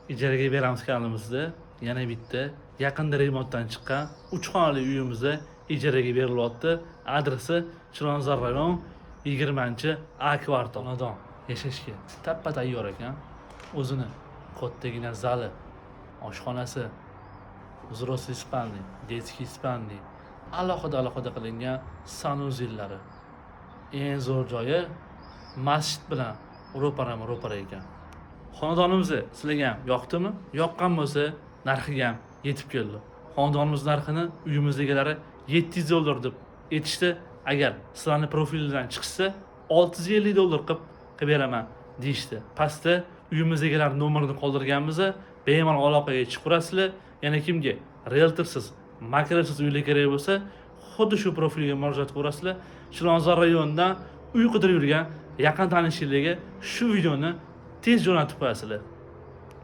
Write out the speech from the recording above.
ijaraga beramiz kanalimizni yana bitta yaqinda remontdan chiqqan 3 xonali uyimizni ijaraga berilyapti. Adresi Chilonzor rayon 20A kvartal. Xonadon yashashga tappa tayyor ekan. O'zini kattagina zali, oshxonasi, взрослый spalniy, детский spalniy, alohida qilingan sanuzellari. Eng zo'r joyi masjid bilan ro'para ekan. Xonadonimizni sizlarga ham yoqdimi? Yoqqan bo'lsa, narxiga ham yetib keldi. Xonadonimiz narxini uyimiz egalari $700 deb aytishdi. Agar sizlarni profilidan chiqsa, $650 qilib beraman deyishdi. Pastda uyimiz egalari nomerini qoldirganmiz. Bemalol aloqaga chiqib turasizlar. Yana kimga realtorsiz, makrasiz uylar kerak bo'lsa, xuddi shu profilga murojaat qilasizlar. Chilonzor rayonidan uy qidirib yurgan yaqin tanishlarga shu videoni tez jo'natib qo'yasizlar.